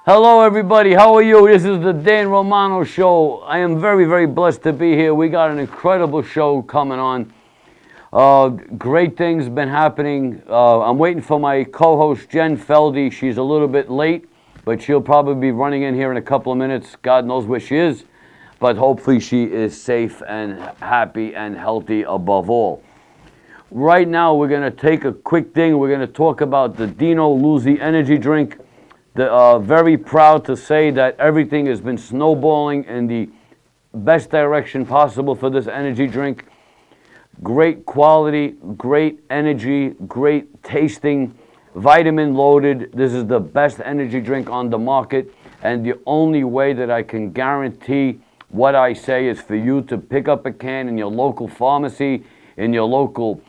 Hello, everybody. How are you? This is the Dan Romano Show. I am very, very blessed to be here. We got an incredible show coming on. Great things been happening. I'm waiting for my co-host, Jen Feldy. She's a little bit late, but she'll probably be running in here in a couple of minutes. God knows where she is, but hopefully she is safe and happy and healthy above all. Right now, we're going to take a quick thing. We're going to talk about the Dino Luzzi energy drink. Very proud to say that everything has been snowballing in the best direction possible for this energy drink. Great quality, great energy, great tasting, vitamin loaded. This is the best energy drink on the market, and the only way that I can guarantee what I say is for you to pick up a can in your local pharmacy, in your local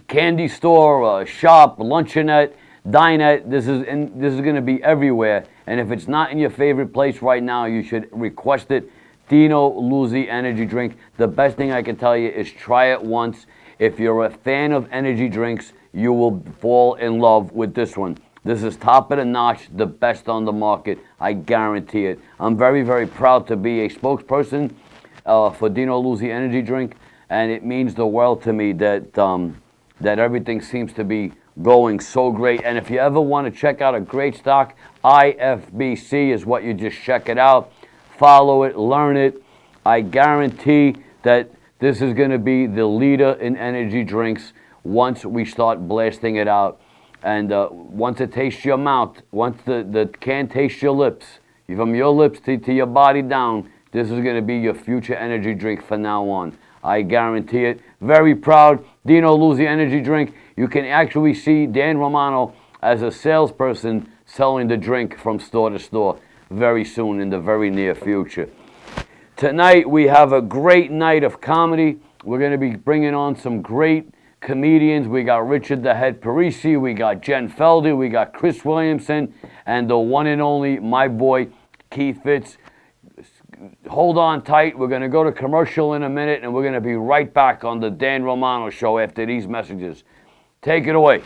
candy store, shop, luncheonette, dinette. This is going to be everywhere, and if it's not in your favorite place right now, you should request it. Dino Luzzi energy drink. The best thing I can tell you is try it once. If you're a fan of energy drinks, you will fall in love with this one. This is top of the notch, the best on the market. I guarantee it. I'm very, very proud to be a spokesperson for Dino Luzzi energy drink, and it means the world to me that that everything seems to be going so great. And if you ever want to check out a great stock, IFBC is what you just check it out. Follow it, learn it. I guarantee that this is going to be the leader in energy drinks once we start blasting it out. And once it tastes your mouth, once the can tastes your lips, from your lips to your body down, this is going to be your future energy drink from now on. I guarantee it. Very proud. Dino Luzzi energy drink. You can actually see Dan Romano as a salesperson selling the drink from store to store very soon in the very near future. Tonight we have a great night of comedy. We're going to be bringing on some great comedians. We got Richard the Head Parisi, we got Jen Feldy, we got Chris Williamson, and the one and only my boy Keith Fitz. Hold on tight. We're going to go to commercial in a minute, and we're going to be right back on the Dan Romano Show after these messages. Take it away.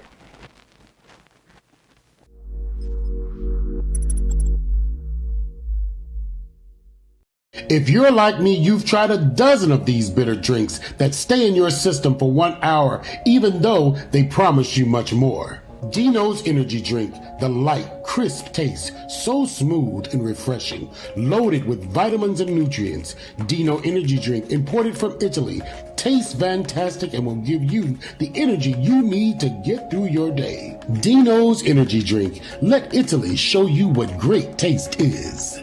If you're like me, you've tried a dozen of these bitter drinks that stay in your system for 1 hour, even though they promise you much more. Dino's energy drink, the light, crisp taste, so smooth and refreshing, loaded with vitamins and nutrients. Dino energy drink, imported from Italy, tastes fantastic and will give you the energy you need to get through your day. Dino's energy drink. Let Italy show you what great taste is.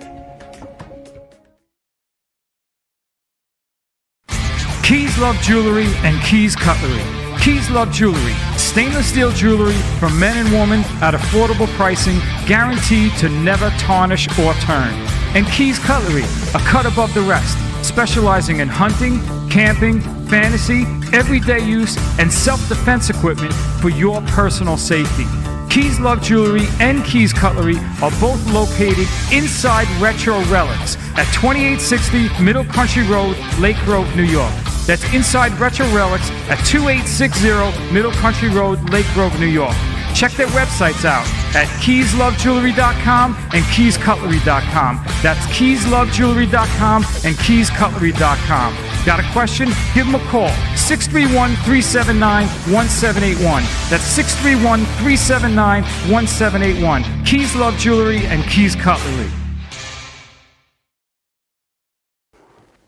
Keys Love Jewelry and Keys Cutlery. Keys Love Jewelry, stainless steel jewelry for men and women at affordable pricing, guaranteed to never tarnish or turn. And Keys Cutlery, a cut above the rest, specializing in hunting, camping, fantasy, everyday use, and self-defense equipment for your personal safety. Keys Love Jewelry and Keys Cutlery are both located inside Retro Relics at 2860 Middle Country Road, Lake Grove, New York. That's inside Retro Relics at 2860 Middle Country Road, Lake Grove, New York. Check their websites out at keyslovejewelry.com and keyscutlery.com. That's keyslovejewelry.com and keyscutlery.com. Got a question? Give them a call. 631-379-1781. That's 631-379-1781. Keys Love Jewelry and Keys Cutlery.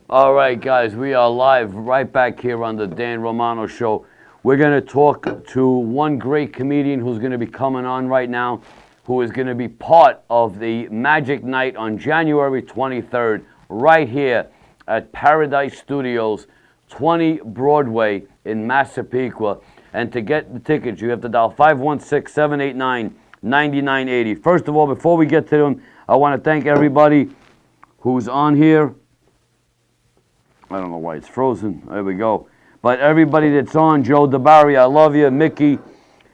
All right, guys, we are live right back here on the Dan Romano Show. We're going to talk to one great comedian who's going to be coming on right now, who is going to be part of the Magic Night on January 23rd, right here at Paradise Studios, 20 Broadway in Massapequa. And to get the tickets, you have to dial 516-789-9980. First of all, before we get to them, I want to thank everybody who's on here. I don't know why it's frozen. There we go. But everybody that's on, Joe DeBarry, I love you. Mickey,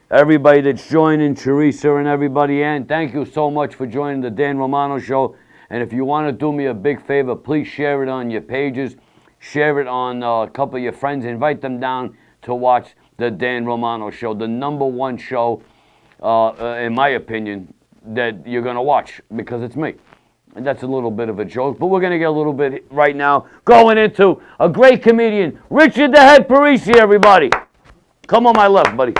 everybody that's joining, Teresa and everybody, and thank you so much for joining the Dan Romano Show. And if you want to do me a big favor, please share it on your pages. Share it on a couple of your friends. Invite them down to watch the Dan Romano Show, the #1 show, in my opinion, that you're going to watch because it's me. And that's a little bit of a joke, but we're going to get a little bit right now going into a great comedian, Richard the Head Parisi, everybody. Come on my left, buddy.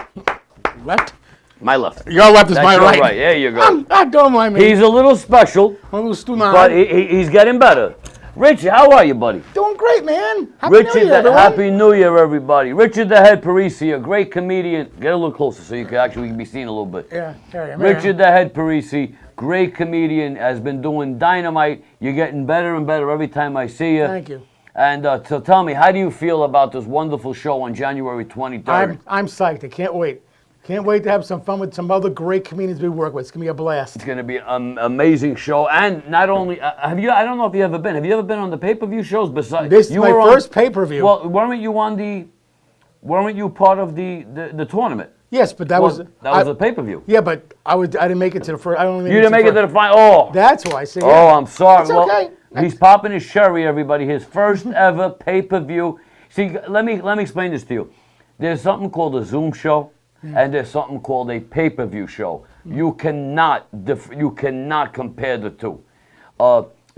Left? My left. Your left is That's my your right. There you go. Don't mind me. He's a little special, I'm a little student. but he's getting better. Richard, how are you, buddy? Doing great, man. Happy Richard, New Year, everyone. Happy New Year, everybody. Richard the Head Parisi, a great comedian. Get a little closer so you can actually be seen a little bit. Yeah, there I am. Richard the Head Parisi, great comedian, has been doing dynamite. You're getting better and better every time I see you. Thank you. And so tell me, how do you feel about this wonderful show on January 23rd? I'm psyched. I can't wait. Can't wait to have some fun with some other great comedians we work with. It's going to be a blast. It's going to be an amazing show. And not only, I don't know if you ever been. Have you ever been on the pay-per-view shows? Besides, This is my first pay-per-view. Well, weren't you part of the tournament? Yes, but that was a pay-per-view. Yeah, but I didn't make it to the first. I only You didn't make it to the final. Oh. That's why I say. Oh, I'm sorry. It's okay. He's popping his cherry, everybody. His first ever pay-per-view. See, let me explain this to you. There's something called a Zoom show, and there's something called a pay-per-view show. You cannot compare the two.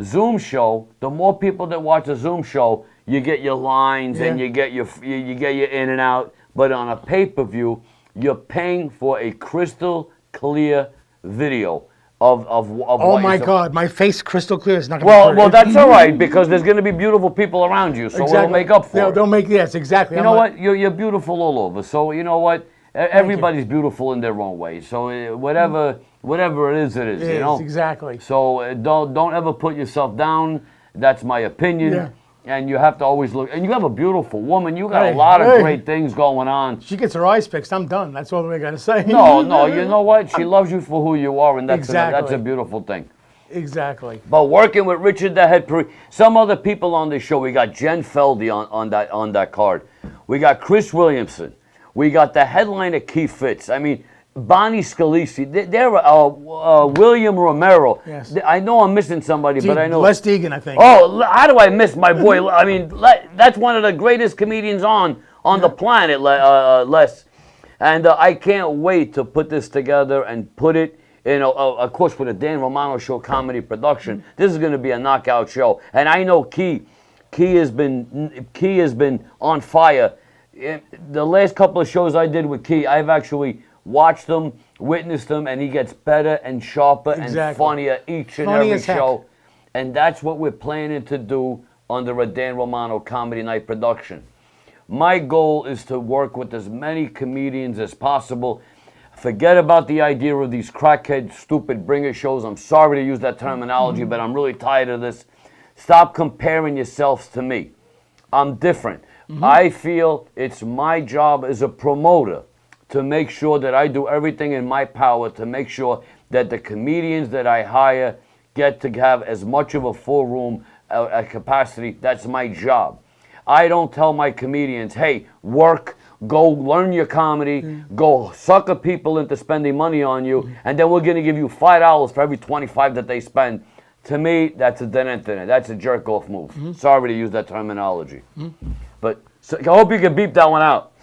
Zoom show. The more people that watch a Zoom show, you get your lines and you get your in and out. But on a pay-per-view, you're paying for a crystal clear video of Oh my God, my face crystal clear is not going to be well, that's all right because there's going to be beautiful people around you, so it'll make up for it. They'll make yes, exactly. You know what? You're beautiful all over. So you know what? Everybody's beautiful in their own way. So whatever it is, it is. It you know is, exactly. So don't ever put yourself down. That's my opinion. Yeah. And you have to always look. And you have a beautiful woman. You got a lot of great things going on. She gets her eyes fixed. I'm done. That's all we got to say. No. You know what? She loves you for who you are, and that's Exactly. a beautiful thing. Exactly. But working with Richard the Head Parisi, some other people on this show. We got Jen Feldy on that card. We got Chris Williamson. We got the headliner Keith Fitz. I mean, Bonnie Scalisi. They're William Romero. Yes. I know I'm missing somebody, but I know Les Deegan, I think. Oh, how do I miss my boy? I mean, that's one of the greatest comedians on the planet, Les. And I can't wait to put this together and put it in, of course, with a Dan Romano show comedy production. This is going to be a knockout show. And I know Key has been on fire. The last couple of shows I did with Key, I've actually watched them, witnessed them, and he gets better and sharper and funnier each and every show. And that's what we're planning to do under a Dan Romano Comedy Night production. My goal is to work with as many comedians as possible. Forget about the idea of these crackhead, stupid bringer shows. I'm sorry to use that terminology, but I'm really tired of this. Stop comparing yourselves to me. I'm different. I feel it's my job as a promoter to make sure that I do everything in my power to make sure that the comedians that I hire get to have as much of a full room capacity. That's my job. I don't tell my comedians, hey, work, go learn your comedy, go sucker people into spending money on you, and then we're going to give you $5 for every 25 that they spend. To me, that's a dead end. That's a jerk-off move. Sorry to use that terminology. But so, I hope you can beep that one out.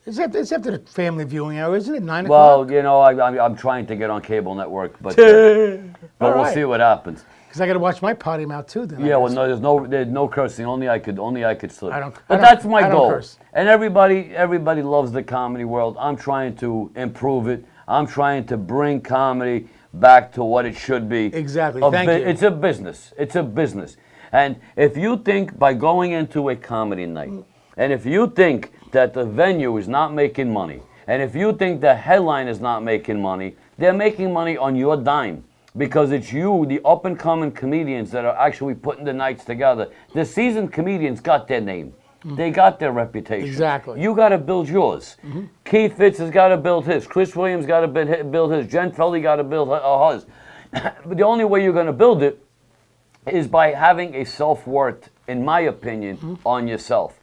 It's after the family viewing hour, isn't it? 9 Well, o'clock? you know, I'm trying to get on cable network, but we'll see what happens. Because I got to watch my potty mouth too. Then Yeah, well, no, there's no cursing. Only I could slip. But that's my goal. Curse. And everybody loves the comedy world. I'm trying to improve it. I'm trying to bring comedy back to what it should be. Exactly. Thank you. It's a business. It's a business. And if you think by going into a comedy night, and if you think that the venue is not making money, and if you think the headline is not making money, they're making money on your dime. Because it's you, the up-and-coming comedians, that are actually putting the nights together. The seasoned comedians got their name. They got their reputation. Exactly. You got to build yours. Keith Fitz has got to build his. Chris Williams got to build his. Jen Feldy got to build hers. But the only way you're going to build it is by having a self-worth, in my opinion, on yourself.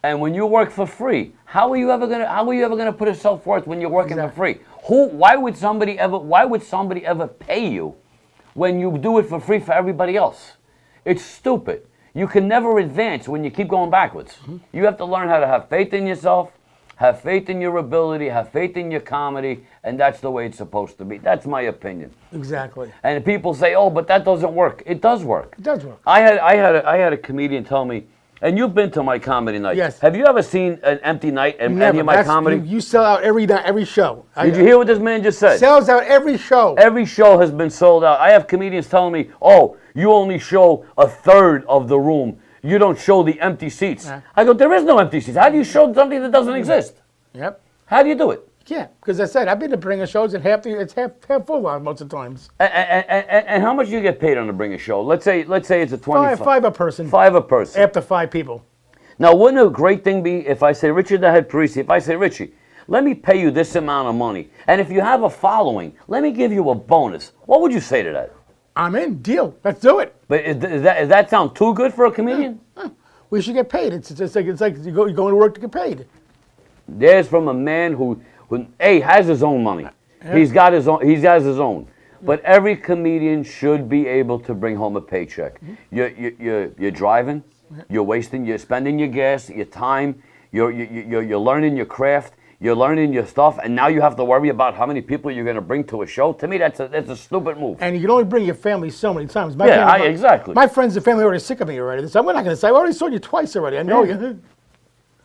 And when you work for free, how are you ever gonna put a self-worth when you're working for free? Why would somebody ever pay you when you do it for free for everybody else? It's stupid. You can never advance when you keep going backwards. You have to learn how to have faith in yourself, Have faith in your ability, have faith in your comedy, and that's the way it's supposed to be. That's my opinion. Exactly. And people say, "Oh, but that doesn't work." It does work. It does work. I had a comedian tell me, and you've been to my comedy nights. Yes. Have you ever seen an empty night at any of my comedy? You sell out every night, every show. Did you hear what this man just said? Sells out every show. Every show has been sold out. I have comedians telling me, "Oh, you only show a third of the room. You don't show the empty seats." I go, "There is no empty seats. How do you show something that doesn't exist? Yep. How do you do it?" Yeah, because I said I've been to bringer shows and it's half full on most of the times. And how much do you get paid on a bringer show? Let's say it's a 25. Five a person. 5 a person. After 5 people. Now, wouldn't a great thing be if I say, Richard the Head Parisi, if I say, Richie, let me pay you this amount of money, and if you have a following, let me give you a bonus. What would you say to that? I'm in. Deal. Let's do it. But does that sound too good for a comedian? We should get paid. It's like you go to work to get paid. There's from a man who has his own money. Yeah. He has his own. But every comedian should be able to bring home a paycheck. You're driving, you're spending your gas, your time, you're learning your craft, you're learning your stuff, and now you have to worry about how many people you're going to bring to a show. To me, that's a stupid move. And you can only bring your family so many times. Exactly. My friends and family are already sick of me already. So we're not going to say, I already saw you twice already. I know you.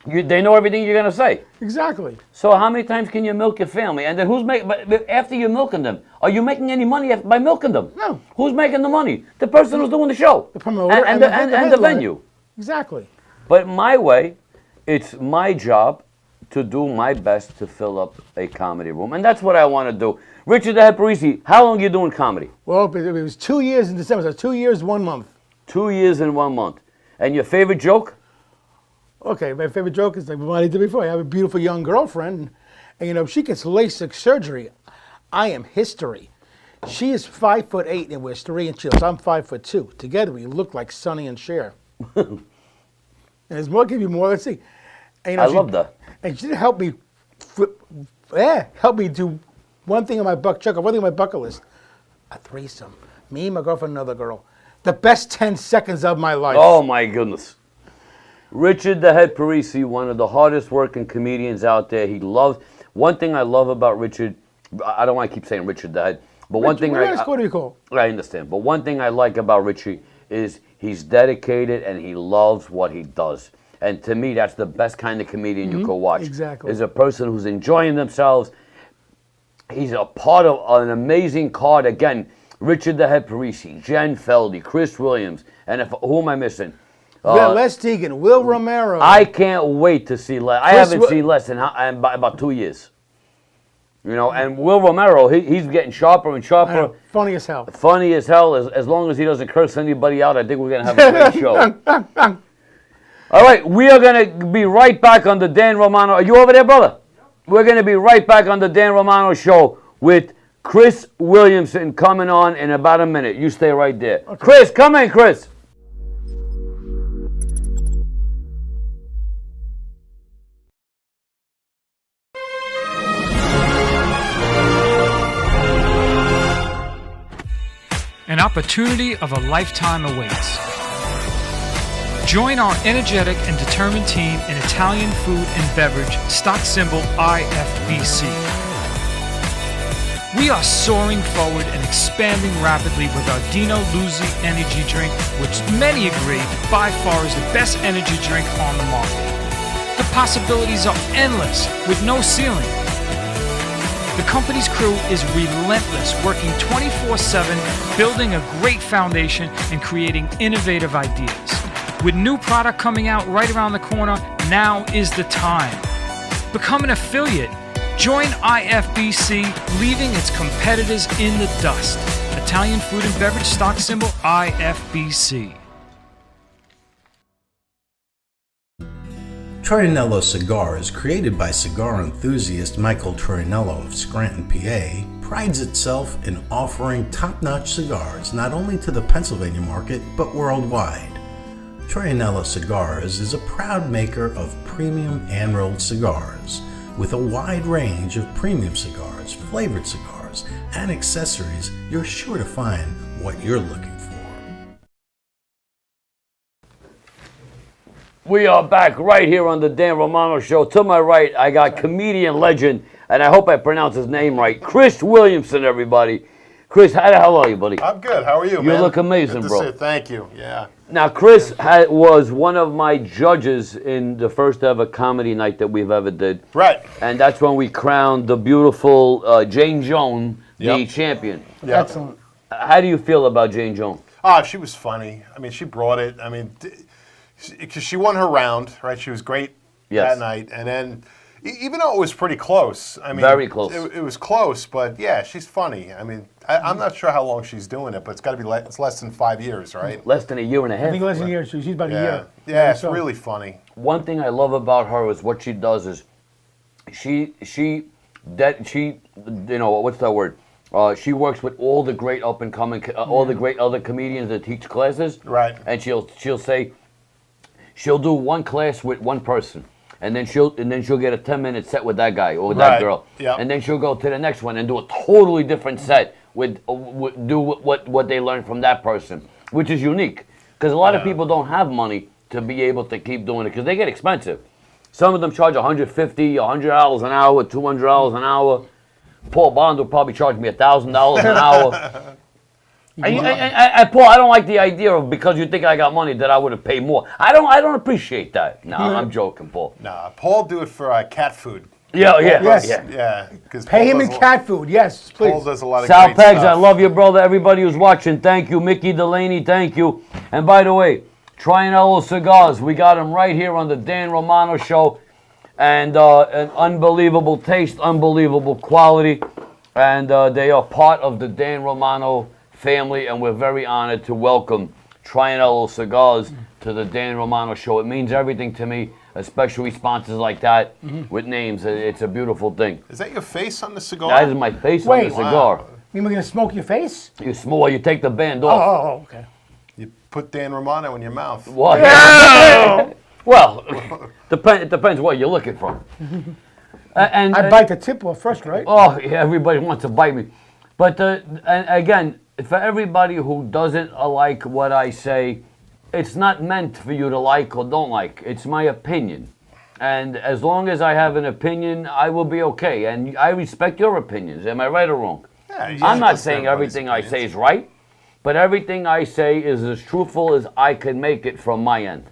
They know everything you're going to say. Exactly. So how many times can you milk your family? And then but after you're milking them, are you making any money by milking them? No. Who's making the money? The person who's doing the show. The promoter and the venue. Exactly. But my way, it's my job to do my best to fill up a comedy room. And that's what I want to do. Richard the Head Parisi, how long are you doing comedy? Well, it was 2 years in December. So 2 years, 1 month. 2 years and 1 month. And your favorite joke? Okay, my favorite joke is like what I did before. I have a beautiful young girlfriend, and if she gets LASIK surgery, I am history. She is 5'8" and wears 3 inch heels. I'm 5'2". Together we look like Sonny and Cher. And there's more. I'll give you more. Let's see. And, I love that. And she did help me. Help me do one thing on my check off one thing on my bucket list. A threesome. Me, my girlfriend, another girl. The best 10 seconds of my life. Oh my goodness. Richard the Head Parisi, one of the hardest working comedians out there. One thing I love about Richard, I don't want to keep saying Richard the Head, but one thing what do you call? I understand. But one thing I like about Richie is he's dedicated and he loves what he does. And to me, that's the best kind of comedian you could watch. Exactly. Is a person who's enjoying themselves. He's a part of an amazing card. Again, Richard the Head Parisi, Jen Feldy, Chris Williams, and who am I missing? Les Deegan, Will Romano. I can't wait to see Les. I haven't seen Les in about 2 years. And Will Romano, he's getting sharper and sharper. Funny as hell. Funny as hell. As long as he doesn't curse anybody out, I think we're going to have a great show. All right, we are going to be right back on the Dan Romano. Are you over there, brother? We're going to be right back on the Dan Romano show with Chris Williamson coming on in about a minute. You stay right there. Okay. Chris, come in, Chris. An opportunity of a lifetime awaits. Join our energetic and determined team in Italian food and beverage, stock symbol IFBC. We are soaring forward and expanding rapidly with our Dino Luzzi energy drink, which many agree by far is the best energy drink on the market. The possibilities are endless with no ceiling. The company's crew is relentless, working 24/7, building a great foundation and creating innovative ideas. With new product coming out right around the corner, now is the time. Become an affiliate. Join IFBC, leaving its competitors in the dust. Italian food and beverage, stock symbol IFBC. Troianello Cigars, created by cigar enthusiast Michael Troianello of Scranton, PA, prides itself in offering top-notch cigars not only to the Pennsylvania market, but worldwide. Troianello Cigars is a proud maker of premium hand-rolled cigars, with a wide range of premium cigars, flavored cigars, and accessories. You're sure to find what you're looking for. We are back right here on the Dan Romano Show. To my right, I got comedian legend, and I hope I pronounce his name right, Chris Williamson, everybody. Chris, how the hell are you, buddy? I'm good. How are you, man? You look amazing, Good to bro. see you. Thank you. Yeah. Now, Chris was one of my judges in the first ever comedy night that we've ever did. Right. And that's when we crowned the beautiful Jane Joan the Yep. champion. Yeah. Excellent. How do you feel about Jane Joan? Ah, she was funny. I mean, she brought it. I mean, because she won her round, right? She was great Yes. that night. And then, even though it was pretty close, I mean, Very close. It was close, but yeah, she's funny. I mean, I'm not sure how long she's doing it, but it's got to be it's less than 5 years, right? Less than a year and a half. I think less than a year. She's about a Yeah. year. Yeah, it's So- really funny. One thing I love about her is what she does is she you know, what's that word? She works with all the great up and coming, all the great other comedians that teach classes. Right. And she'll say, she'll do one class with one person, and then she'll get a 10-minute set with that guy or with that Right. girl. Yep. And then she'll go to the next one and do a totally different set with what they learned from that person, which is unique because a lot of people don't have money to be able to keep doing it because they get expensive. Some of them charge $150, $100 an hour, $200 an hour. Paul Bond will probably charge me $1,000 an hour. Paul, I don't like the idea of because you think I got money that I would have paid more. I don't appreciate that. No, I'm joking, Paul. Nah, Paul do it for cat food. Yeah. Yes. Yeah. Because Pay him in cat food. Yes, please. Paul does a lot of Sal great Pegs, I stuff. love you, brother. Everybody who's watching, thank you. Mickey Delaney, thank you. And by the way, Trianello Cigars, we got them right here on the Dan Romano Show. And an unbelievable taste, unbelievable quality. And they are part of the Dan Romano family, and we're very honored to welcome Trianello Cigars to the Dan Romano Show. It means everything to me, especially sponsors like that with names. It's a beautiful thing. Is that your face on the cigar? That is my face on Wait. the cigar. You mean we're gonna smoke your face? You small, you take the band Oh, off. okay. You put Dan Romano in your mouth. What? Well, it depends what you're looking for. And I bite the tip off first, right? oh, yeah, everybody wants to bite me. But and again, for everybody who doesn't like what I say, it's not meant for you to like or don't like. It's my opinion. And as long as I have an opinion, I will be okay. And I respect your opinions. Am I right or wrong? Yeah, you I'm not listen to saying everybody's everything I opinions. say is right, but everything I say is as truthful as I can make it from my end.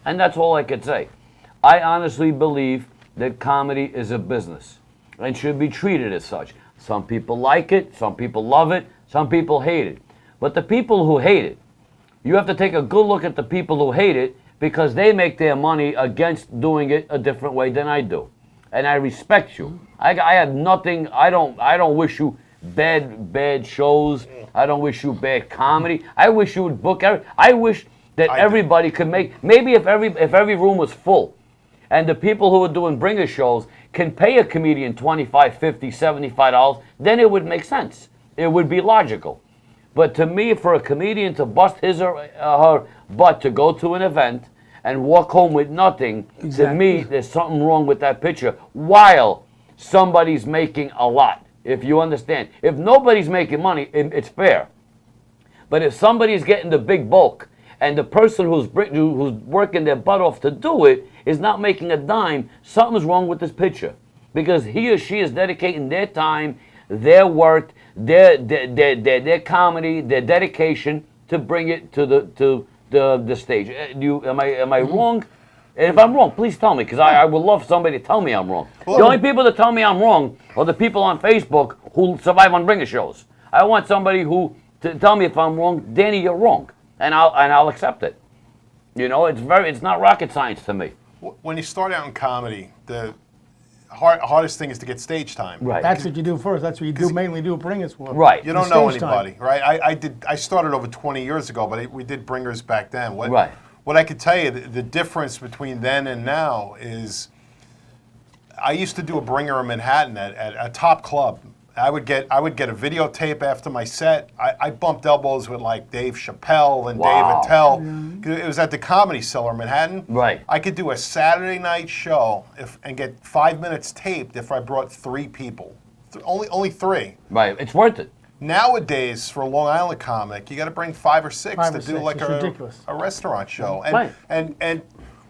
And that's all I could say. I honestly believe that comedy is a business and should be treated as such. Some people like it, some people love it, some people hate it. But the people who hate it, you have to take a good look at the people who hate it because they make their money against doing it a different way than I do. And I respect you. I have nothing, I don't wish you bad shows. I don't wish you bad comedy. I wish you would book I wish that everybody could make, maybe if every room was full and the people who are doing bringer shows can pay a comedian $25, $50, $75, then it would make sense. It would be logical. But to me, for a comedian to bust his or her butt to go to an event and walk home with nothing, to me, there's something wrong with that picture while somebody's making a lot, if you understand. If nobody's making money, it's fair. But if somebody's getting the big bulk and the person who's working their butt off to do it is not making a dime, something's wrong with this picture. Because he or she is dedicating their time, their work, their comedy, their dedication to bring it to the stage. Am I wrong? And if I'm wrong, please tell me, because I would love somebody to tell me I'm wrong. The only people that tell me I'm wrong are the people on Facebook who survive on bringer shows. I want somebody who to tell me if I'm wrong. Danny, you're wrong, and I'll accept it. You know, it's not rocket science to me. When you start out in comedy, the hardest thing is to get stage time. Right. That's what you do first. That's what you do mainly do bringers for. Right. You don't know Stage time. anybody, right? I started over 20 years ago, but we did bringers back then. Right. What I could tell you, the difference between then and now is, I used to do a bringer in Manhattan at a top club. I would get a videotape after my set. I bumped elbows with like Dave Chappelle and Wow. Dave Attell. It was at the Comedy Cellar in Manhattan. Right. I could do a Saturday night show and get 5 minutes taped if I brought 3 people. Only 3. Right. It's worth it. Nowadays, for a Long Island comic, you got to bring 5 or 6 5 to or do 6. like It's ridiculous. a restaurant show. Right. And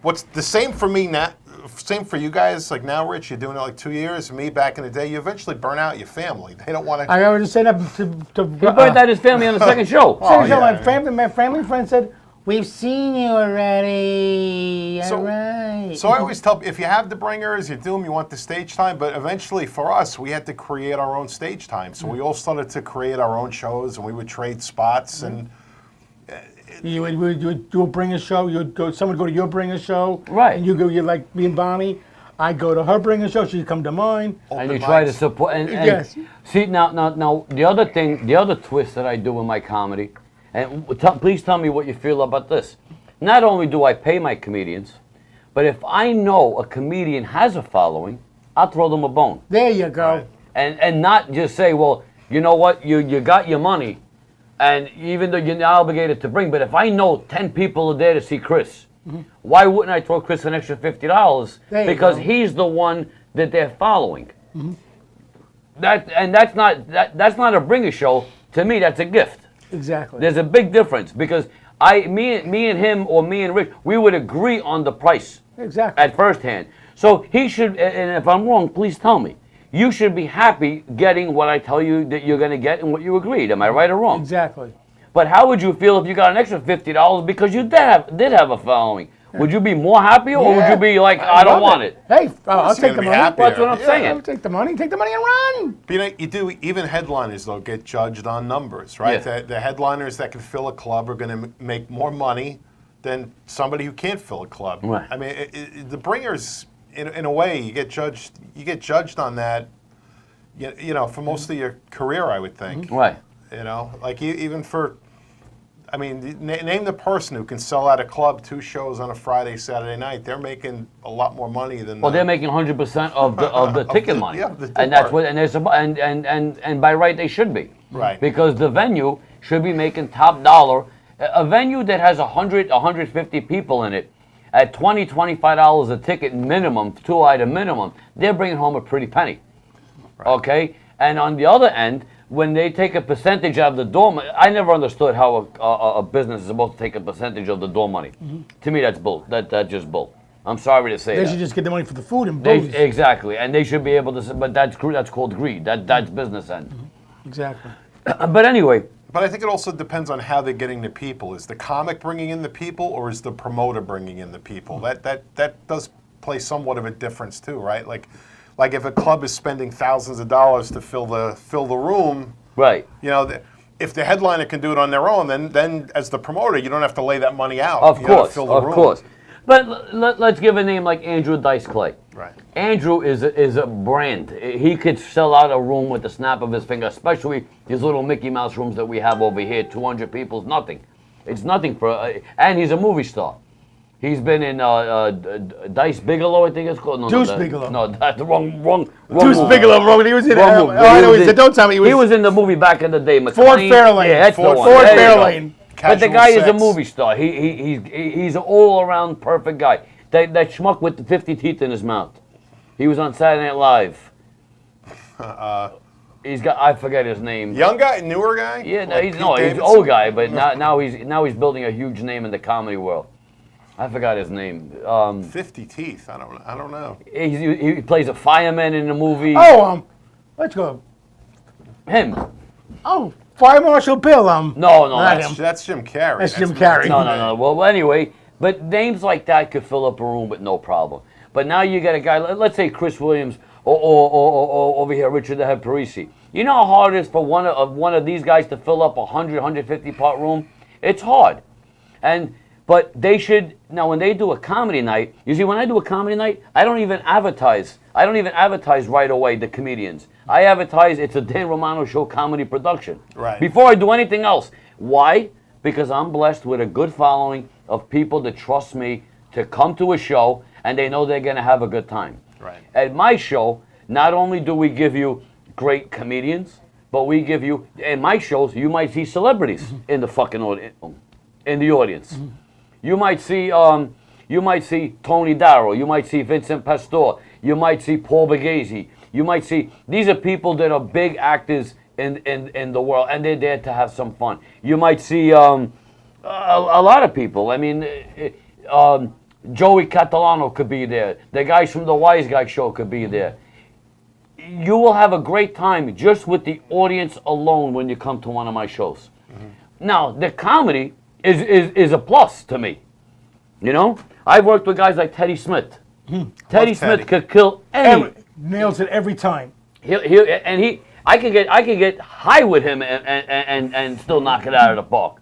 what's the same for me now? Same for you guys. Like now, Rich, you're doing it like 2 years. Me, back in the day, you eventually burn out your family. They don't want to. I already said that to He burnt out his family on the second show. Second show, yeah. my family friend said, "We've seen you already." All right. So I always tell, if you have the bringers, you do them, you want the stage time. But eventually, for us, we had to create our own stage time. So we all started to create our own shows, and we would trade spots. And You would bring a show. Someone would go to your bring a show. Right. And you like me and Bonnie. I go to her bring a show. She'd come to mine. And you Open try to mics. support. And Yes. See now, the other thing, the other twist that I do in my comedy, and please tell me what you feel about this. Not only do I pay my comedians, but if I know a comedian has a following, I'll throw them a bone. There you go. Right. And not just say, well, you know what, you got your money, and even though you're not obligated to bring, but if I know 10 people are there to see Chris, why wouldn't I throw Chris an extra $50? There you Because go. he's the one that they're following. That's not a bringer show. To me, that's a gift. Exactly. There's a big difference because me and him or me and Rick, we would agree on the price Exactly. at first hand. So he should, and if I'm wrong, please tell me. You should be happy getting what I tell you that you're going to get and what you agreed. Am I right or wrong? Exactly. But how would you feel if you got an extra $50 because you did have a following? Would you be more happy or would you be like, I don't love want it? Hey, I'll you're take gonna the be money. happy. That's what I'm Yeah. saying. I'll take the money. Take the money and run. But you do, even headliners, though, get judged on numbers, right? Yeah. The headliners that can fill a club are going to make more money than somebody who can't fill a club. Right. I mean, the bringers, in a way, you get judged on that, you know, for most of your career, I would think. Right. You know, like even for, I mean, name the person who can sell out a club 2 shows on a Friday, Saturday night. They're making a lot more money than. Well, they're making 100% of the ticket money, yeah, the and that's door. what, and there's and by right they should be, Right. Because the venue should be making top dollar. A venue that has 150 people in it, at $25 a ticket minimum, 2-item minimum, they're bringing home a pretty penny. Okay, and on the other end, when they take a percentage out of the door money, I never understood how a business is supposed to take a percentage of the door money. To me, that's bull. That's just bull. I'm sorry to say They that. should just get the money for the food and booze. Exactly, and they should be able to. But that's called greed. That's business end. Exactly. But anyway, But I think it also depends on how they're getting the people. Is the comic bringing in the people, or is the promoter bringing in the people? That does play somewhat of a difference too, right? Like if a club is spending thousands of dollars to fill the room, right. you know, if the headliner can do it on their own, then as the promoter, you don't have to lay that money out. Of You gotta course, fill the of room. course. But let's give a name like Andrew Dice Clay. Right. Andrew is a brand. He could sell out a room with the snap of his finger, especially these little Mickey Mouse rooms that we have over here. 200 people is nothing. It's nothing for, and he's a movie star. He's been in Dice Bigelow, I think it's called. No, Deuce no, Bigelow. No, that's the wrong. Deuce movie. Bigelow, wrong. He was in. Wrong movie. I know. He was in- Don't tell me. He was in the movie back in the day. Ford McLean. Fairlane. Yeah, that's Ford the one. Ford There you go. Fairlane. But the Casual guy is a Sex. movie star. He's an all-around perfect guy. That schmuck with the 50 teeth in his mouth. He was on Saturday Night Live. He's got, I forget his name. Young guy, newer guy. Yeah, no, Like he's Pete no, he's an Davidson? old guy, but now he's building a huge name in the comedy world. I forgot his name. 50 teeth. I don't know. He plays a fireman in the movie. Oh, let's go. Him. Oh, Fire Marshal Bill. No, Not that's him. That's Jim Carrey. That's Jim not Carrey. No. Well, anyway, but names like that could fill up a room with no problem. But now you got a guy, let's say Chris Williams or over here, Richard the Head Parisi. You know how hard it is for one of these guys to fill up a 150 part room? It's hard. But they should, now when they do a comedy night, you see when I do a comedy night, I don't even advertise right away the comedians. I advertise it's a Dan Romano Show comedy production. Right. Before I do anything else. Why? Because I'm blessed with a good following of people that trust me to come to a show and they know they're going to have a good time. Right. At my show, not only do we give you great comedians, but we give you, in my shows, you might see celebrities in the fucking in the audience. You might see Tony Darrow. You might see Vincent Pastore. You might see Paul Bugasi. You might see, these are people that are big actors in the world, and they're there to have some fun. You might see a lot of people. I mean, Joey Catalano could be there. The guys from the Wise Guy Show could be there. You will have a great time just with the audience alone when you come to one of my shows. Now, the comedy is a plus to me. You know? I've worked with guys like Teddy Smith. Teddy Smith could kill any. Nails it every time. I could get high with him and still knock it out of the park.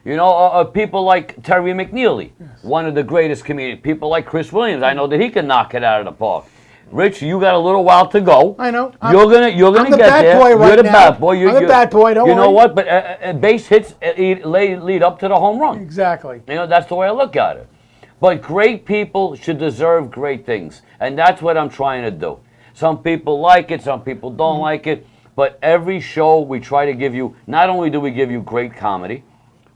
You know, people like Terry McNeely, one of the greatest comedians. People like Chris Williams, I know that he can knock it out of the park. Rich, you got a little while to go. I know. You're gonna get there. Boy right you're the now. bad boy. I'm the bad boy. Don't you know worry. what? But base hits lead up to the home run. Exactly. You know, that's the way I look at it. But great people should deserve great things, and that's what I'm trying to do. Some people like it, some people don't like it. But every show we try to give you. Not only do we give you great comedy,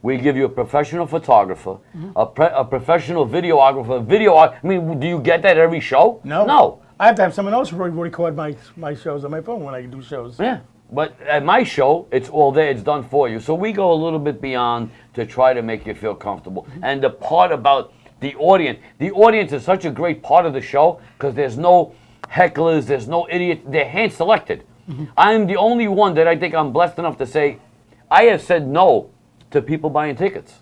we give you a professional photographer, a professional videographer. I mean, do you get that every show? No. No. I have to have someone else record my shows on my phone when I do shows. Yeah. But at my show, it's all there. It's done for you. So we go a little bit beyond to try to make you feel comfortable. And the part about the audience is such a great part of the show because there's no hecklers, there's no idiots. They're hand selected. I'm the only one that I think I'm blessed enough to say I have said no to people buying tickets.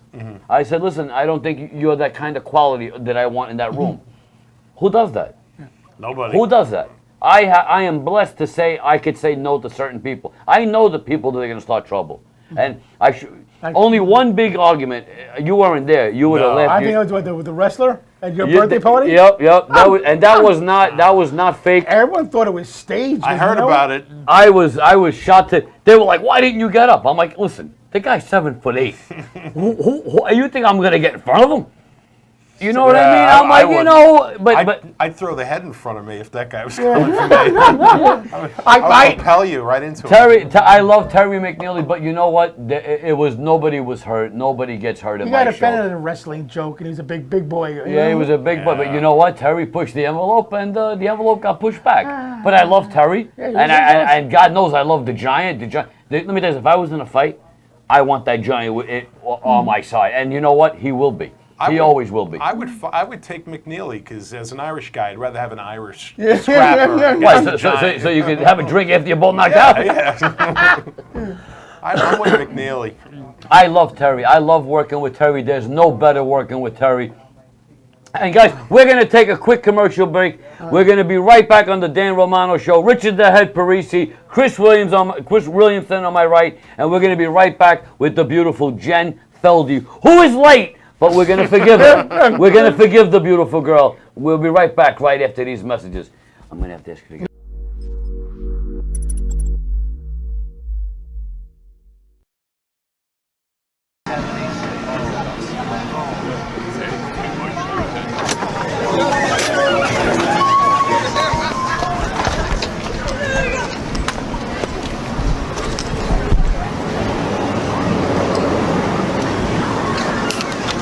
I said, listen, I don't think you're that kind of quality that I want in that room. Who does that? Nobody. Who does that? I am blessed to say I could say no to certain people. I know the people that are going to start trouble. And only one big argument. You weren't there. You would have left. I think it was with the wrestler at your birthday party. Yep. That was not fake. Everyone thought it was staged. I heard about it. I was shocked. They were like, "Why didn't you get up?" I'm like, "Listen, the guy's 7'8". Who you think I'm going to get in front of him? You know what I mean? I'm like, you know, but I'd throw the head in front of me if that guy was coming for me. I would propel you right into it. I love Terry McNeely, but you know what? Nobody was hurt. Nobody gets hurt in my show. He got offended at a wrestling joke, and he's a big boy. Yeah, he was a big boy, but you know what? Terry pushed the envelope, and the envelope got pushed back. But I love Terry, and God knows I love the Giant. Let me tell you, if I was in a fight, I want that Giant on my side, and you know what? He will be. He always will be. I would take McNeely because as an Irish guy, I'd rather have an Irish scrapper. What, so you could have a drink after you're both knocked out? Yeah. I'm with McNeely. I love Terry. I love working with Terry. There's no better working with Terry. And guys, we're going to take a quick commercial break. We're going to be right back on the Dan Romano Show. Richard the Head Parisi, Chris Williamson on my right, and we're going to be right back with the beautiful Jen Feldy, who is late. But we're going to forgive her. We're going to forgive the beautiful girl. We'll be right back right after these messages. I'm going to have to ask you again.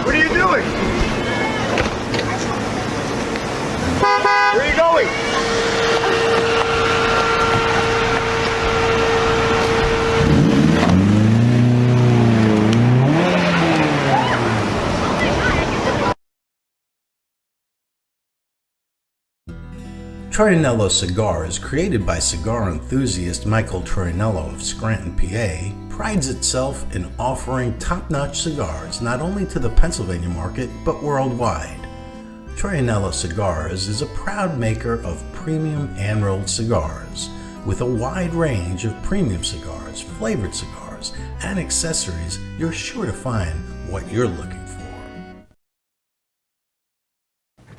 What are you doing? Where are you going? Troianello Cigars, created by cigar enthusiast Michael Troianello of Scranton, PA, prides itself in offering top-notch cigars not only to the Pennsylvania market, but worldwide. Troianello Cigars is a proud maker of premium hand-rolled cigars, with a wide range of premium cigars, flavored cigars, and accessories. You're sure to find what you're looking for.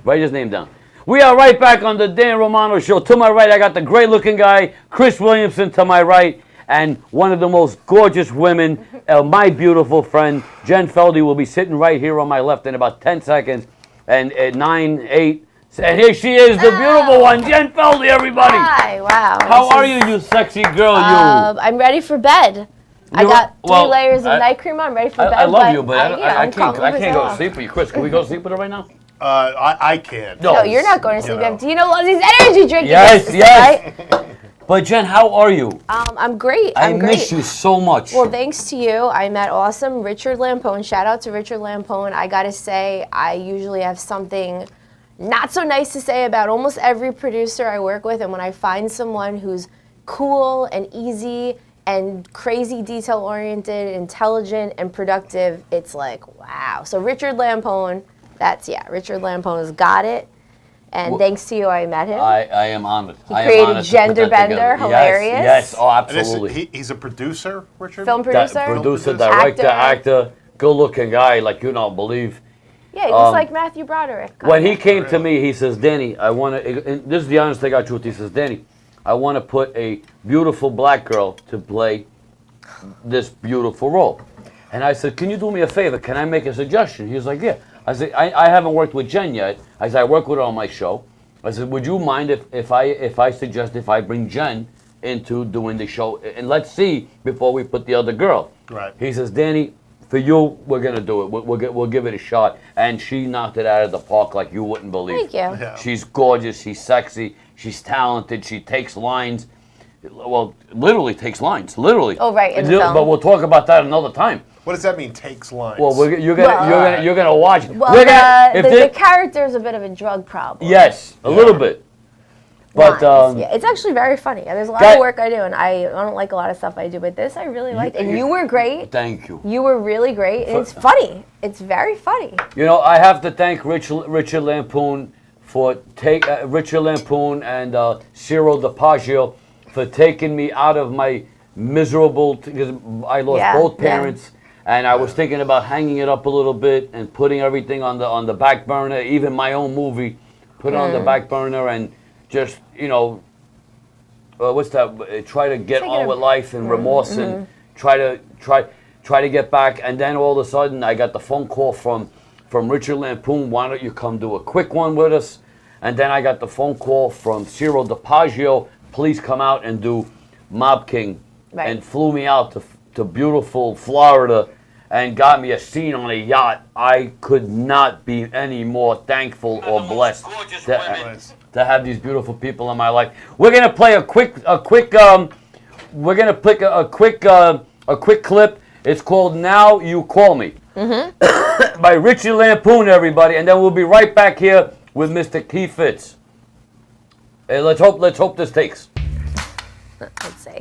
Write his name down. We are right back on the Dan Romano Show. To my right, I got the great-looking guy, Chris Williamson, to my right, and one of the most gorgeous women, my beautiful friend, Jen Feldy, will be sitting right here on my left in about 10 seconds. And at 9, 8, and here she is, the beautiful one, Jen Feldy, everybody. Hi, wow. How are you, you sexy girl, you? I'm ready for bed. I got 3 layers of night cream on. I'm ready for bed. I love you, but I can't go to off. sleep with you. Chris, can we go to sleep with her right now? I can't. No, you're not going to sleep. Dino loves his energy drink. Yes. But Jen, how are you? I'm great. I I'm miss great. you so much. Well, thanks to you, I met awesome Richard Lampone. Shout out to Richard Lampone. I gotta say, I usually have something not so nice to say about almost every producer I work with, and when I find someone who's cool and easy and crazy detail oriented, intelligent and productive, it's like, wow. So Richard Lampone, Richard Lampone's got it. And thanks to you, I met him. I am honored. He created Gender Bender, hilarious. Yes, oh, And absolutely. he's a producer, Richard? Film producer. Producer, director, actor, good-looking guy, like you don't believe. Yeah, he looks like Matthew Broderick. When he came to me, he says, Danny, I want to, this is the honest to God truth, he says, Danny, I want to put a beautiful black girl to play this beautiful role. And I said, can you do me a favor? Can I make a suggestion? He was like, yeah. I said, I haven't worked with Jen yet. I said, I work with her on my show. I said, would you mind if I bring Jen into doing the show? And let's see before we put the other girl. Right. He says, Danny, for you, we're going to do it. We'll give it a shot. And she knocked it out of the park like you wouldn't believe. Thank you. Yeah. She's gorgeous. She's sexy. She's talented. She takes lines. Well, literally takes lines. Literally. Oh, right, in the film. But we'll talk about that another time. What does that mean, takes lines? Well, you're gonna watch. Well, the character's a bit of a drug problem. Yes, a little bit. But yeah, it's actually very funny. There's a lot of work I do, and I don't like a lot of stuff I do, but this I really liked. And you were great. Thank you. You were really great, and it's funny. It's very funny. You know, I have to thank Richard Lampoon for Richard Lampoon and Ciro DiPaggio for taking me out of my miserable, because I lost both parents. And I was thinking about hanging it up a little bit and putting everything on the back burner, even my own movie, put it on the back burner and just, you know, what's that? Try to get on with life and remorse and try to get back. And then all of a sudden, I got the phone call from Richard Lampoon. Why don't you come do a quick one with us? And then I got the phone call from Ciro DiPaggio. Please come out and do Mob King, and flew me out to beautiful Florida and got me a scene on a yacht. I could not be any more thankful or blessed to have these beautiful people in my life. We're gonna play a quick clip. It's called "Now You Call Me" by Richie Lampoon, everybody, and then we'll be right back here with Mr. Keith Fitz. Hey, let's hope this takes. Let's see.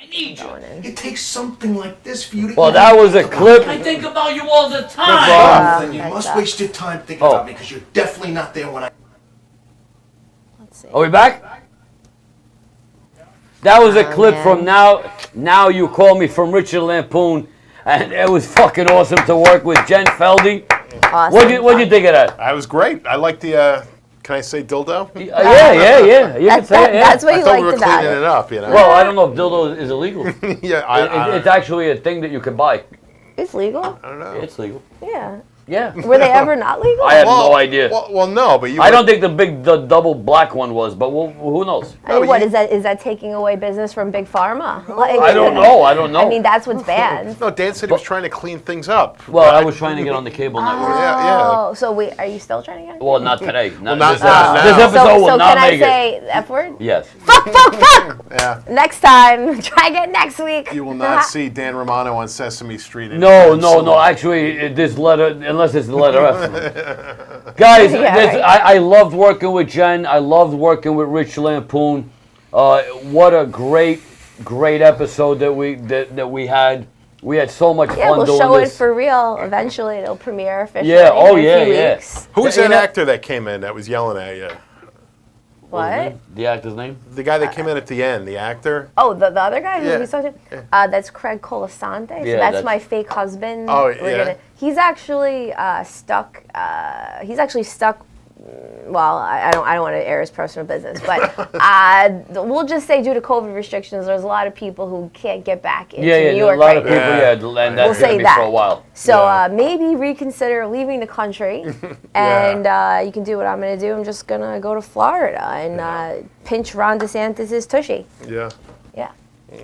I need you. It takes something like this for you to. Well, that was a clip. I think about you all the time. Then you must waste your time thinking Oh. about me because you're definitely not there when I. Let's see. Are we back? That was a clip man. from Now You Call Me from Richard Lampoon, and it was fucking awesome to work with Jen Feldy. Awesome. What'd you think of that? That was great. I like the. Can I say dildo? Yeah. You can say it. Yeah. That's what I you thought we liked were about cleaning it. it up, you know. Well, I don't know if dildo is illegal. Yeah, It's actually a thing that you can buy. It's legal. I don't know. It's legal. Yeah. Yeah. Were they ever not legal? I have no idea. Well, no, but you. I don't think the double black one was, but who knows? I mean, what is that? Is that taking away business from big pharma? Like, I don't know. I don't know. I mean, that's what's banned. No, Dan said he was trying to clean things up. Well, I was trying to get on the cable network. Yeah. Oh, so are you still trying to get it? Well, not today. Not, not this, now. this episode So will can not I make say it. the F word? Yes. Fuck. Yeah. Next time. Try again next week. You will not see Dan Romano on Sesame Street. No. anytime soon. Actually, this letter, unless it's the letter F. Guys, Yeah, right. I loved working with Jen. I loved working with Rich Lampoon. What a great episode that we had. We had so much Yeah, fun we'll doing show this. it for real. Eventually, it'll premiere officially. Yeah, oh, in a yeah, few yeah. weeks. Who's You that know- actor that came in that was yelling at you? What? The actor's name? The guy that came in at the end, the actor? Oh, the other guy who Yeah. we saw to? That's Craig Colasante. So Yeah, that's that's- my fake husband. Oh, We're yeah. he's actually stuck. He's actually stuck. Well, I don't want to air his personal business, but we'll just say due to COVID restrictions, there's a lot of people who can't get back into Yeah, New a York lot right of people, now. and We'll that's say going to be that. for a while. So maybe reconsider leaving the country, and you can do what I'm going to do. I'm just going to go to Florida and pinch Ron DeSantis' tushy. Yeah. Yeah.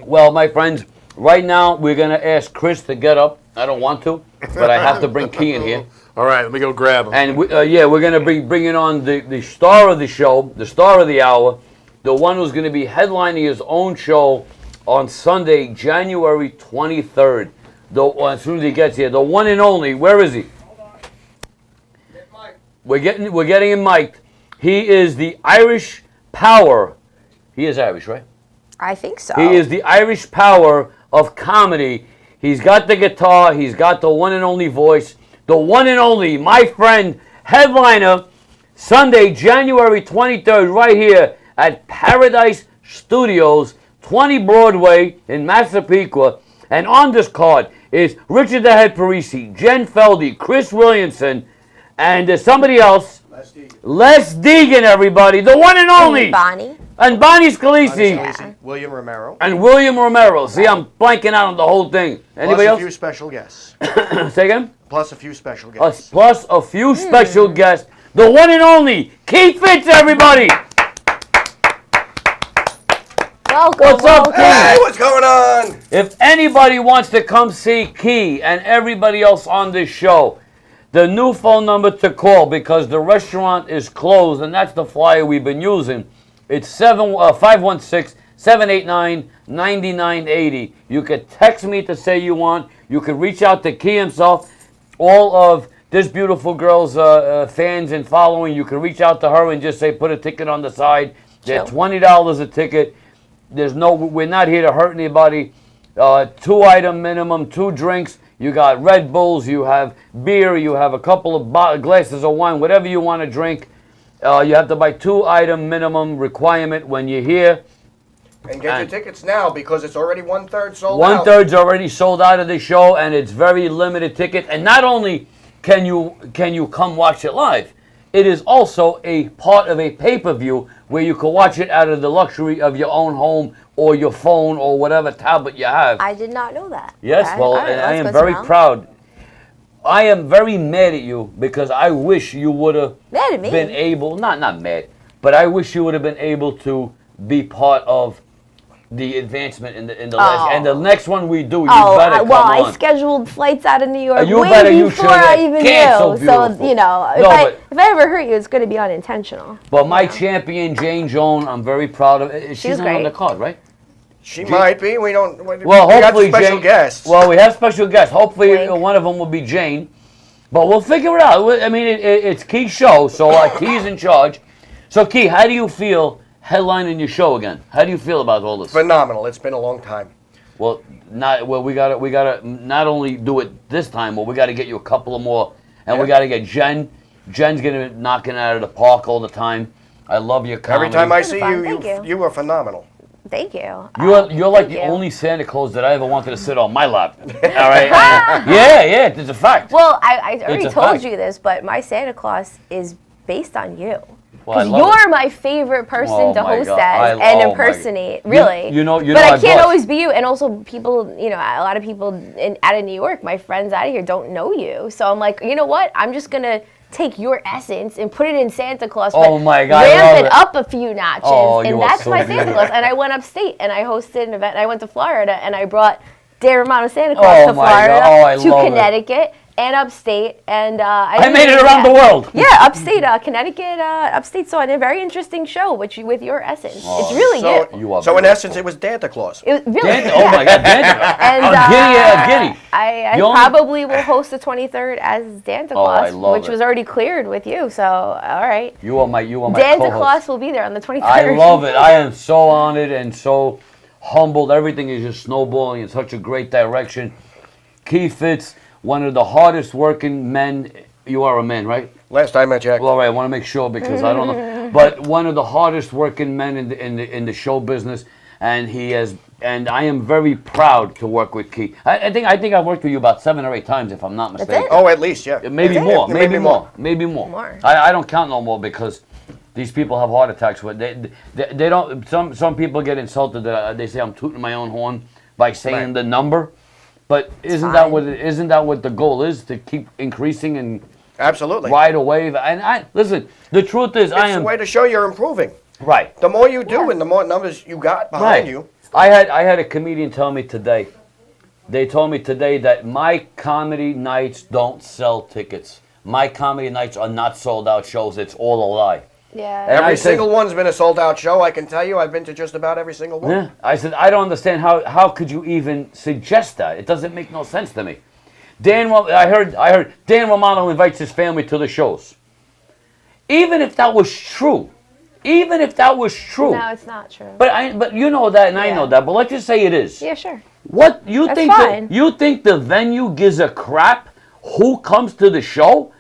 Well, my friends, right now we're going to ask Chris to get up. I don't want to, but I have to bring Key in here. All right, let me go grab him. And we're going to be bringing on the star of the show, the star of the hour, the one who's going to be headlining his own show on Sunday, January 23rd. As soon as he gets here, the one and only. Where is he? We're getting him mic'd. He is the Irish Power. He is Irish, right? I think so. He is the Irish Power of comedy. He's got the guitar. He's got the one and only voice. The one and only, my friend, headliner, Sunday, January 23rd, right here at Paradise Studios, 20 Broadway in Massapequa. And on this card is Richard the Head Parisi, Jen Feldy, Chris Williamson, and there's somebody else. Les Deegan, everybody. The one and only. Bonnie. And Bonnie Scalisi. Yeah. William Romero. And William Romero. See, I'm blanking out on the whole thing. Anybody Plus else? a few special guests. Say again? Plus a few special guests. Plus a few special guests. The one and only Keith Fitz, everybody. Welcome. What's up, welcome. Hey, what's going on? If anybody wants to come see Key and everybody else on this show, the new phone number to call, because the restaurant is closed, and that's the flyer we've been using, it's 516-789-9980. You could text me to say you want. You could reach out to Key himself. All of this beautiful girl's fans and following, you can reach out to her and just say, put a ticket on the side. They're Chill. $20 a ticket. We're not here to hurt anybody. 2-item minimum, 2 drinks. You got Red Bulls, you have beer, you have a couple of glasses of wine, whatever you want to drink. You have to buy 2-item minimum requirement when you're here. And get your tickets now because it's already 1/3 sold out. 1/3's already sold out of the show, and it's very limited ticket. And not only can you come watch it live, it is also a part of a pay-per-view where you can watch it out of the luxury of your own home or your phone or whatever tablet you have. I did not know that. Yes, Okay. well, All right, and I that's am good to very know. proud. I am very mad at you because I wish you would have Mad at me? been able, not mad, but I wish you would have been able to be part of the advancement in the last, and the next one we do, you better come I on. scheduled flights out of New York You way better, you before should've I even canceled knew. So, beautiful. you know, No, if I ever hurt you, it's going to be unintentional. But my champion, Jane Joan, I'm very proud of. She's was not on great. the card, right? She might be. We don't. Well, we hopefully got special Jane. guests. Well, we have special guests. Hopefully, Wink. one of them will be Jane. But we'll figure it out. I mean, it's Key's show, so Key's in charge. So, Key, how do you feel headlining your show again? How do you feel about all this? Phenomenal. It's been a long time. Well, we gotta not only do it this time, but we gotta get you a couple of more, and we gotta get Jen. Jen's gonna be knocking it out of the park all the time. I love your comedy. Every time I see Thank you, you. you are phenomenal. Thank you. You're like Thank the you. only Santa Claus that I ever wanted to sit on my lap. All right? Yeah, it's a fact. Well, I already a told fact. you this, but my Santa Claus is based on you. Well, I Because love you're it. my favorite person Oh to my host God. as Oh and my- impersonate. Really. You know, but I I can't blush. always be you. And also, people, a lot of people out of New York, my friends out of here, don't know you. So I'm like, you know what? I'm just gonna take your essence and put it in Santa Claus. Oh but my God, I ramp love it it. up a few notches, Oh, you and are that's so my Santa beautiful. Claus. And I went upstate and I hosted an event. And I went to Florida and I brought Dan Romano Santa Claus Oh to my Florida, God. Oh, I to love it. Connecticut, and upstate. And I made it around the world. Yeah, upstate Connecticut, upstate. So I did a very interesting show, with your essence. It's really So, good. You are so in beautiful. essence, it was Santa Claus. It was really, Dante, yeah. oh my God, Dante. And Giddy. I You only- probably will host the 23rd as Santa Oh, I Claus, love which it. was already cleared with you. So all right, You are my Santa co-host. Claus will be there on the 23rd. I love it. I am so honored and so humbled. Everything is just snowballing in such a great direction. Keith Fitz, one of the hardest working men. You are a man, right? Last time I checked. Well, all right. I want to make sure because I don't know. But one of the hardest working men in the show business, and he has. And I am very proud to work with Keith. I think I've worked with you about 7 or 8 times, if I'm not mistaken. it? Oh, at least, yeah. Maybe That's it. more. Maybe Maybe more. More. I don't count no more because these people have heart attacks. They don't. Some people get insulted that they say I'm tooting my own horn by saying Right. the number. But isn't that what the goal is, to keep increasing and Absolutely. ride a wave? And listen, the truth is, It's a way to show you're improving. right. The more you do and the more numbers you got behind you. I had a comedian tell me today. They told me today that my comedy nights don't sell tickets. My comedy nights are not sold out shows. It's all a lie. Yeah. And I Every said- single one's been a sold out show. I can tell you, I've been to just about every single one. Yeah. I said, I don't understand how could you even suggest that? It doesn't make no sense to me. I heard Dan Romano invites his family to the shows. Even if that was true, No, it's not true. but you know that and I know Yeah. that. But let's just say it is. Yeah, sure. What you That's think? fine. You think the venue gives a crap who comes to the show?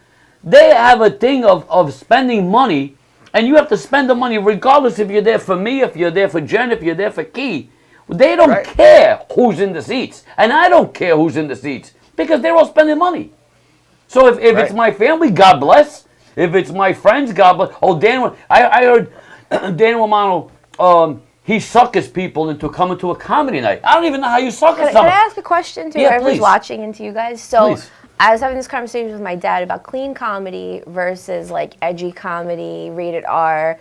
They have a thing of spending money, and you have to spend the money regardless if you're there for me, if you're there for Jen, if you're there for Key. They don't Right. care who's in the seats, and I don't care who's in the seats because they're all spending money. So if it's Right. my family, God bless. If it's my friends, God bless. Oh, I heard Dan Romano. He suckers people into coming to a comedy night. I don't even know how you sucker Can I someone. ask a question to Yeah, whoever's please. watching and to you guys? So Please. I was having this conversation with my dad about clean comedy versus like edgy comedy, rated R.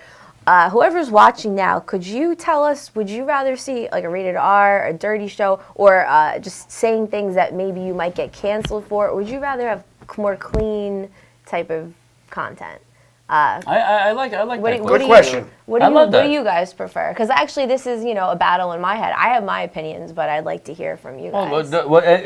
Whoever's watching now, could you tell us, would you rather see like a rated R, a dirty show, or just saying things that maybe you might get canceled for? Or would you rather have more clean type of content? I like that What question. Good question. What I love do that. you guys prefer? Because actually, this is a battle in my head. I have my opinions, but I'd like to hear from you guys.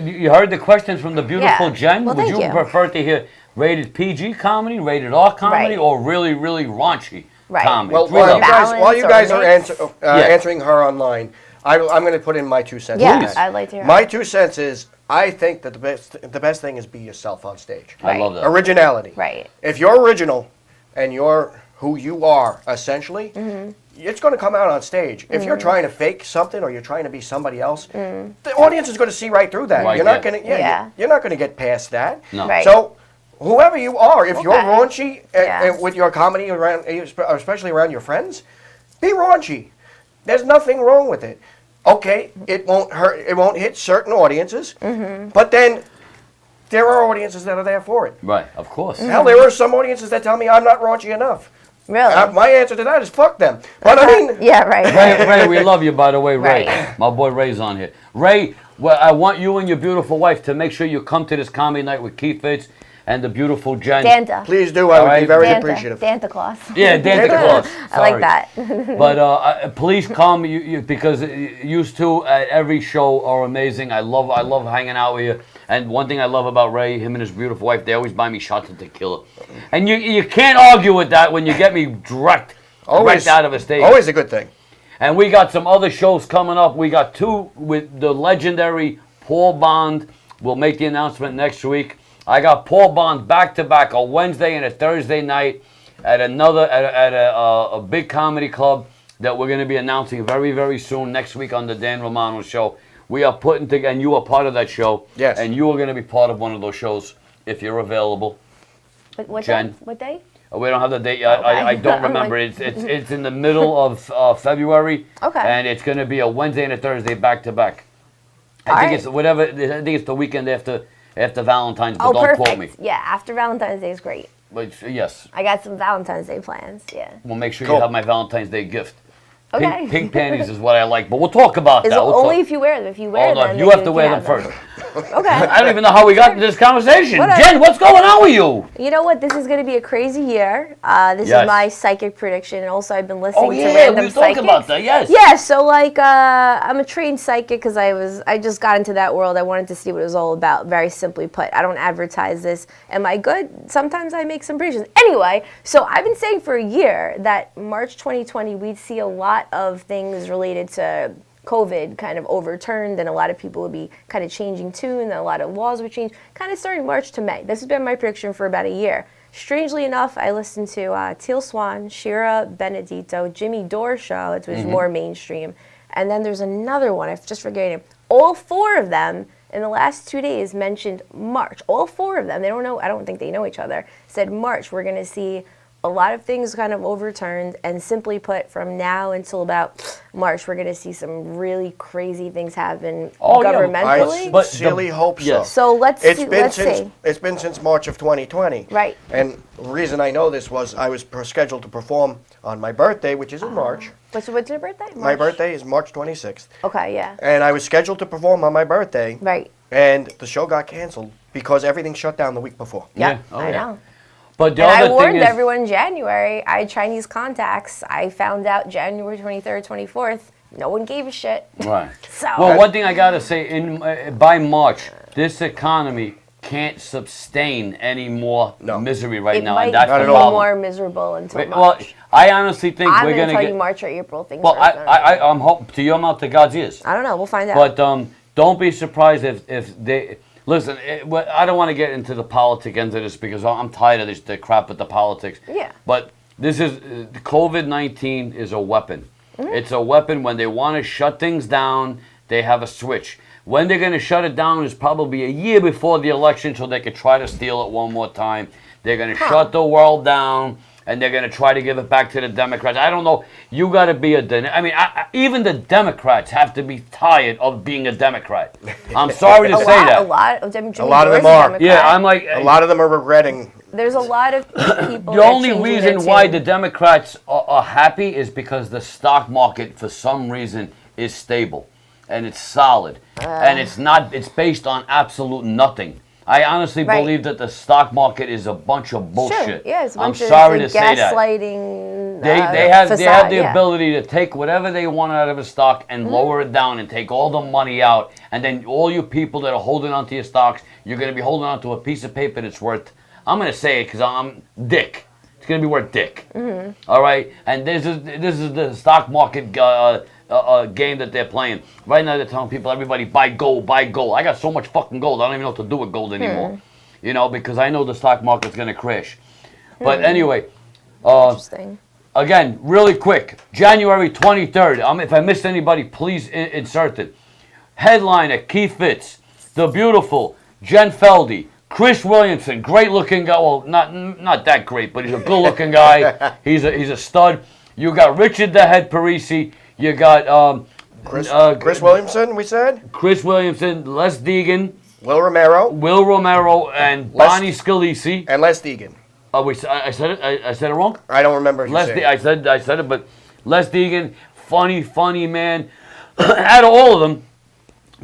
You heard the questions from the beautiful Yeah. Jen. Well, Would thank you you. prefer to hear rated PG comedy, rated R comedy, Right. or really, really raunchy Right. comedy? Well, Three while you levels. guys, while you Balance guys or are mix? answering her online, I'm going to put in my 2 cents. Yeah, on that. I'd like to hear My it. 2 cents is I think that the best thing is be yourself on stage. I love that. Originality. Right. If you're original and you're who you are, essentially, Mm-hmm. it's going to come out on stage. If you're trying to fake something or you're trying to be somebody else, the audience is going to see right through that. Right, You're not yeah. going to, Yeah. you're not going to get past that. No. Right. So, whoever you are, if you're Okay. raunchy Yeah. with your comedy around, especially around your friends, be raunchy. There's nothing wrong with it. Okay, it won't hurt. It won't hit certain audiences, but then there are audiences that are there for it. Right, of course. Hell, there are some audiences that tell me I'm not raunchy enough. Really? My answer to that is fuck them. But I mean, Yeah, right. Ray, we love you, by the way, Ray. Right. My boy Ray's on here. Ray, well, I want you and your beautiful wife to make sure you come to this comedy night with Keith Fitz and the beautiful Jen. Danta. please do. I would All be very Danta. appreciative. Santa Claus. Yeah, Danta Claus. I like Sorry. that. But please come, because you two at every show are amazing. I love hanging out with you. And one thing I love about Ray, him and his beautiful wife, they always buy me shots of tequila. And you can't argue with that when you get me direct out of a stage. Always a good thing. And we got some other shows coming up. We got 2 with the legendary Paul Bond. We'll make the announcement next week. I got Paul Bond back-to-back, a Wednesday and a Thursday night at a big comedy club that we're going to be announcing very, very soon next week on the Dan Romano Show. We are putting together, and you are part of that show. Yes. And you are going to be part of one of those shows if you're available. What Jen? day? What day? We don't have the date yet. Okay. I don't I'm remember. like- It's in the middle of February. Okay. And it's going to be a Wednesday and a Thursday back-to-back. I All think right. it's whatever. I think it's the weekend after Valentine's. But Oh, don't perfect. quote me. Yeah, after Valentine's Day is great. But yes, I got some Valentine's Day plans. Yeah. we'll make sure Cool. you have my Valentine's Day gift. Okay. Pink panties is what I like, but we'll talk about Is that. it We'll only talk. if you wear them? If you wear Hold on, them, you then have to wear them first. Okay. I don't even know how we got into this conversation. Whatever. Jen, what's going on with you? You know what? This is going to be a crazy year. This Yes. is my psychic prediction, and also I've been listening Oh to yeah, random we talked psychics. about that. Yes. Yeah, so like I'm a trained psychic because I just got into that world. I wanted to see what it was all about. Very simply put, I don't advertise this. Am I good? Sometimes I make some predictions. Anyway, so I've been saying for a year that March 2020 we'd see a lot of things related to COVID kind of overturned, and a lot of people would be kind of changing tune, and a lot of laws would change, kind of starting March to May. This has been my prediction for about a year. Strangely enough, I listened to Teal Swan, Shira Benedito, Jimmy Dore show, it was more mainstream, and then there's another one, I just forget it. All 4 of them in the last 2 days mentioned March. All 4 of them, they don't know, I don't think they know each other, said March, we're going to see a lot of things kind of overturned, and simply put, from now until about March, we're going to see some really crazy things happen Oh, yeah. governmentally. I sincerely hope so. yes. So let's It's see. been Let's since see. it's been since March of 2020. Right. And the reason I know this was I was scheduled to perform on my birthday, which is in March. What's your birthday? My March? birthday is March 26th. Okay, yeah. And I was scheduled to perform on my birthday. Right. And the show got canceled because everything shut down the week before. Yeah, Oh, I yeah. know. But the And I other warned thing is, everyone in January. I had Chinese contacts. I found out January 23rd, 24th. No one gave a shit. right. So Well, one thing I gotta say, by March, this economy can't sustain any more misery right it now, might and that's Not the at all. be problem. more miserable until Well, March. I honestly think I'm we're going to gonna tell get. you March or April things Well, are gonna- I'm hope to your mouth to God's ears. I don't know. We'll find out. But don't be surprised if they listen. I don't want to get into the politic ends of this because I'm tired of this the crap with the politics. Yeah. But this is COVID-19 is a weapon. Mm-hmm. It's a weapon when they want to shut things down. They have a switch. When they're going to shut it down is probably a year before the election, so they could try to steal it one more time. They're going to shut the world down. And they're going to try to give it back to the Democrats. I don't know. You got to be I mean, even the Democrats have to be tired of being a Democrat. I'm sorry to say that. A lot of them. A lot of them are. Yeah, I'm like. A lot of them are regretting. There's a lot of people. The that only changing reason their why tune. the Democrats are happy is because the stock market, for some reason, is stable. And it's solid. And it's not. It's based on absolute nothing. I honestly Right. believe that the stock market is a bunch of bullshit. Sure. Yeah, it's a I'm bunch of sorry to like, say that. gaslighting. They have facade, the yeah. ability to take whatever they want out of a stock and Mm-hmm. lower it down and take all the money out, and then all you people that are holding onto your stocks, you're going to be holding onto a piece of paper that's worth. I'm going to say it because I'm dick. It's going to be worth dick. Mm-hmm. All right, and this is the stock market game that they're playing right now. They're telling people, everybody buy gold, buy gold. I got so much fucking gold, I don't even know what to do with gold anymore. You know, because I know the stock market's going to crash. But anyway. Interesting. Again, really quick, January 23rd. If I missed anybody, please insert it. Headliner, Keith Fitz, the beautiful Jen Feldy, Chris Williamson, great-looking guy. Well, not that great, but he's a good-looking guy. He's a stud. You got Richard the Head Parisi. You got Chris Williamson, we said? Chris Williamson, Les Deegan, Will Romero, and Bonnie Scalisi. and Les Deegan. I said it. I said it wrong. I don't remember if you said it. I said it, but Les Deegan, funny man. Out of all of them,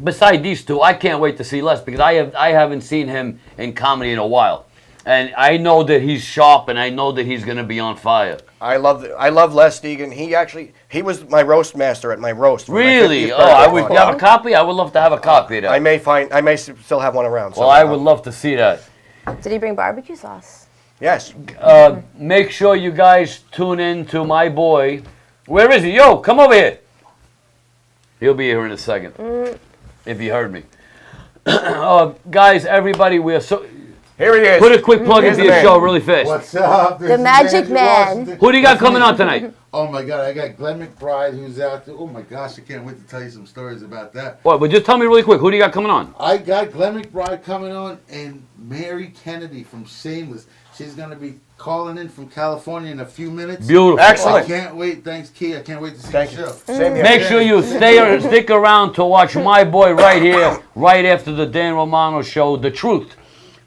beside these two, I can't wait to see Les because I haven't seen him in comedy in a while, and I know that he's sharp, and I know that he's going to be on fire. I love Les Deegan. He was my roast master at my roast. for my Really? 50th Oh, birthday you party. have a copy? I would love to have a copy of that. I may still have one around. Well, I somehow. would love to see that. Did he bring barbecue sauce? Yes. Make sure you guys tune in to my boy. Where is he? Yo, come over here. He'll be here in a second. If he heard me. Guys, everybody, we are so... Here he is. Put a quick plug into the your man. show really fast. What's up? This The is Magic Andrew Man. Washington. Who do you got coming on tonight? Oh my God, I got Glenn McBride who's out there. Oh my gosh, I can't wait to tell you some stories about that. What? But just tell me really quick. Who do you got coming on? I got Glenn McBride coming on and Mary Kennedy from Shameless. She's going to be calling in from California in a few minutes. Beautiful. Excellent. I can't wait. Thanks, Key. I can't wait to see Thank the you. show. Same here. Make sure you stick around to watch my boy right here, right after the Dan Romano show, The Truth.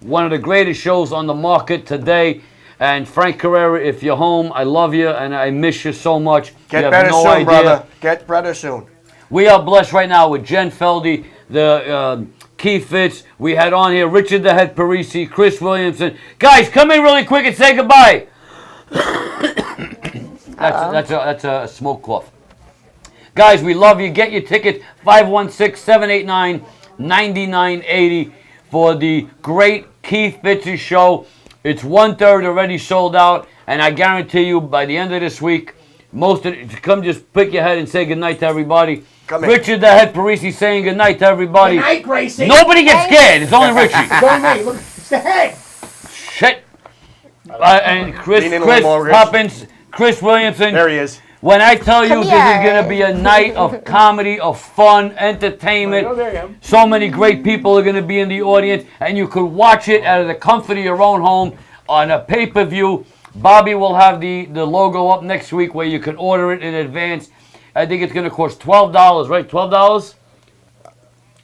One of the greatest shows on the market today. And Frank Carrera, if you're home, I love you and I miss you so much. Get you have better no soon, idea. brother. Get better soon. We are blessed right now with Jen Feldy, the Keith Fitz. We had on here Richard the Head Parisi, Chris Williamson. Guys, come in really quick and say goodbye. That's a smoke cough. Guys, we love you. Get your tickets, 516-789-9980 for the great Keith Fitz's show. It's 1/3 already sold out, and I guarantee you by the end of this week, come just pick your head and say goodnight to everybody. Come in. Richard the Head Parisi saying goodnight to everybody. Good night, Gracie. Nobody gets scared. It's only Richie. Don't me. Look, it's the head. Shit. And Chris Lean in a little more, Rich. Poppins, Chris Williamson. There he is. When I tell you Come this is here. going to be a night of comedy, of fun, entertainment, so many great people are going to be in the audience, and you could watch it out of the comfort of your own home on a pay-per-view. Bobby will have the logo up next week where you can order it in advance. I think it's going to cost $12, right? $12?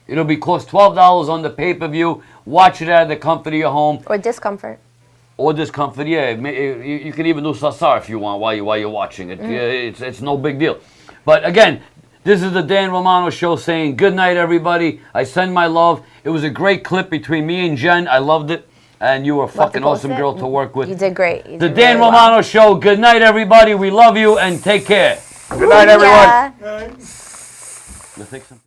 It'll be cost $12 on the pay-per-view. Watch it out of the comfort of your home. Or discomfort. Or discomfort, yeah. You can even do sasar if you want while you're watching it. Yeah, it's no big deal. But again, this is the Dan Romano show saying good night, everybody. I send my love. It was a great clip between me and Jen. I loved it. And you were a fucking post awesome it. girl to work with. You did great. You The did Dan really well. Romano show. Good night, everybody. We love you and take care. Good night, everyone. Yeah. You think so?